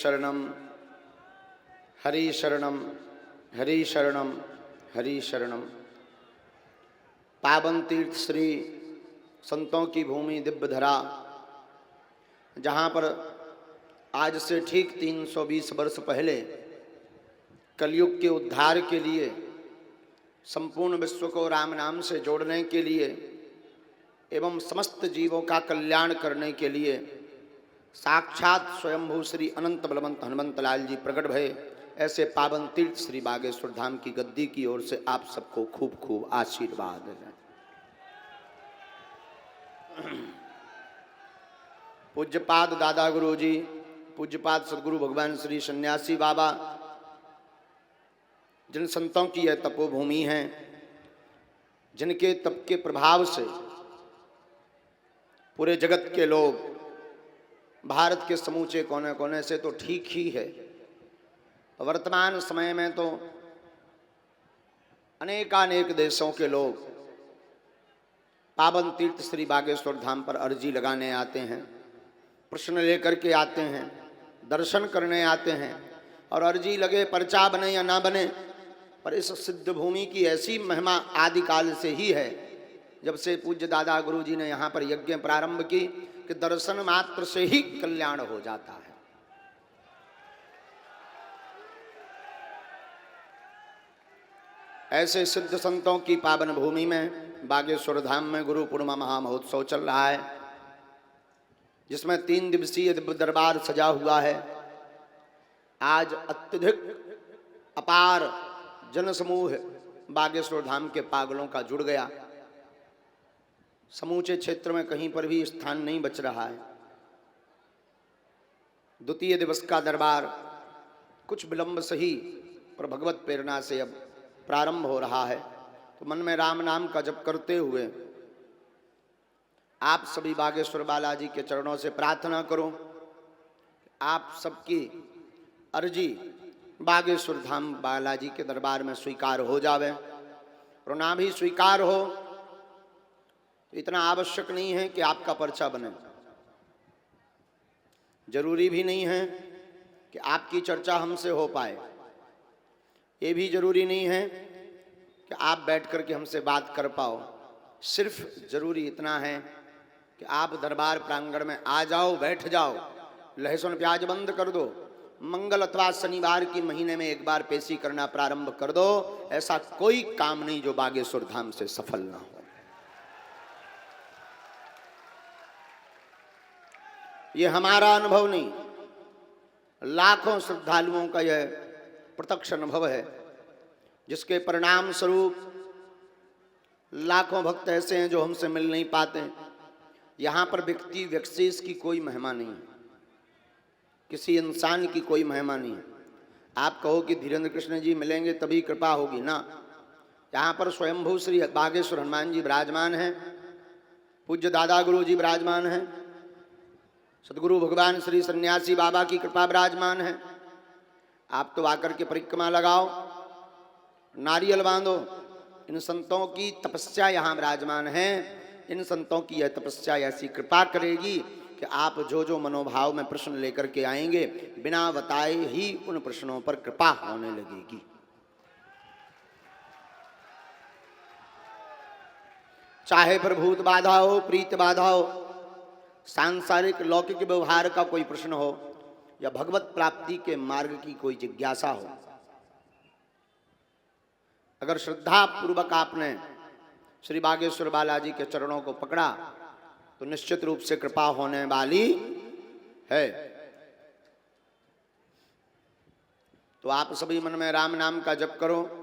शरणम हरि शरणम हरि शरणम हरि शरणम। पावन तीर्थ श्री संतों की भूमि दिव्य धरा, जहाँ पर आज से ठीक 320 वर्ष पहले कलयुग के उद्धार के लिए, संपूर्ण विश्व को राम नाम से जोड़ने के लिए एवं समस्त जीवों का कल्याण करने के लिए साक्षात स्वयंभू श्री अनंत बलवंत हनुमंत लाल जी प्रकट भये। ऐसे पावन तीर्थ श्री बागेश्वर धाम की गद्दी की ओर से आप सबको खूब खूब आशीर्वाद है। पूज्यपाद दादा गुरु जी, पूज्यपाद सदगुरु भगवान श्री सन्यासी बाबा, जिन संतों की यह तपोभूमि है, जिनके तप के प्रभाव से पूरे जगत के लोग, भारत के समूचे कोने कोने से तो ठीक ही है, वर्तमान समय में तो अनेकानेक देशों के लोग पावन तीर्थ श्री बागेश्वर धाम पर अर्जी लगाने आते हैं, प्रश्न लेकर के आते हैं, दर्शन करने आते हैं। और अर्जी लगे, पर्चा बने या ना बने, पर इस सिद्ध भूमि की ऐसी महिमा आदिकाल से ही है, जब से पूज्य दादा गुरु जी ने यहाँ पर यज्ञ प्रारंभ की कि दर्शन मात्र से ही कल्याण हो जाता है। ऐसे सिद्ध संतों की पावन भूमि में बागेश्वर धाम में गुरु पूर्णिमा महामहोत्सव चल रहा है, जिसमें 3 दिवसीय दिव्य दरबार सजा हुआ है। आज अत्यधिक अपार जनसमूह बागेश्वर धाम के पागलों का जुड़ गया। समूचे क्षेत्र में कहीं पर भी स्थान नहीं बच रहा है। द्वितीय दिवस का दरबार कुछ विलंब सही, पर भगवत प्रेरणा से अब प्रारंभ हो रहा है। तो मन में राम नाम का जप करते हुए आप सभी बागेश्वर बालाजी के चरणों से प्रार्थना करो, आप सबकी अर्जी बागेश्वर धाम बालाजी के दरबार में स्वीकार हो जावे। और ना भी स्वीकार हो तो इतना आवश्यक नहीं है कि आपका पर्चा बने, जरूरी भी नहीं है कि आपकी चर्चा हमसे हो पाए, ये भी जरूरी नहीं है कि आप बैठ कर के हमसे बात कर पाओ। सिर्फ जरूरी इतना है कि आप दरबार प्रांगण में आ जाओ, बैठ जाओ, लहसुन प्याज बंद कर दो, मंगल अथवा शनिवार की महीने में एक बार पेशी करना प्रारंभ कर दो। ऐसा कोई काम नहीं जो बागेश्वर धाम से सफल ना हो। ये हमारा अनुभव नहीं, लाखों श्रद्धालुओं का यह प्रत्यक्ष अनुभव है, जिसके परिणाम स्वरूप लाखों भक्त ऐसे हैं जो हमसे मिल नहीं पाते। यहाँ पर व्यक्ति विशेष की कोई महिमा नहीं है, किसी इंसान की कोई महिमा नहीं है। आप कहो कि धीरेन्द्र कृष्ण जी मिलेंगे तभी कृपा होगी ना। यहाँ पर स्वयंभू श्री बागेश्वर हनुमान जी विराजमान हैं, पूज्य दादा गुरु जी विराजमान हैं, सदगुरु भगवान श्री सन्यासी बाबा की कृपा विराजमान है। आप तो आकर के परिक्रमा लगाओ, नारियल बांधो। इन संतों की तपस्या यहाँ विराजमान है। इन संतों की यह तपस्या ऐसी कृपा करेगी कि आप जो जो मनोभाव में प्रश्न लेकर के आएंगे, बिना बताए ही उन प्रश्नों पर कृपा होने लगेगी। चाहे प्रभूत बाधा हो, प्रीत बाधा हो, सांसारिक लौकिक व्यवहार का कोई प्रश्न हो, या भगवत प्राप्ति के मार्ग की कोई जिज्ञासा हो, अगर श्रद्धा पूर्वक आपने श्री बागेश्वर बालाजी के चरणों को पकड़ा तो निश्चित रूप से कृपा होने वाली है। तो आप सभी मन में राम नाम का जप करो।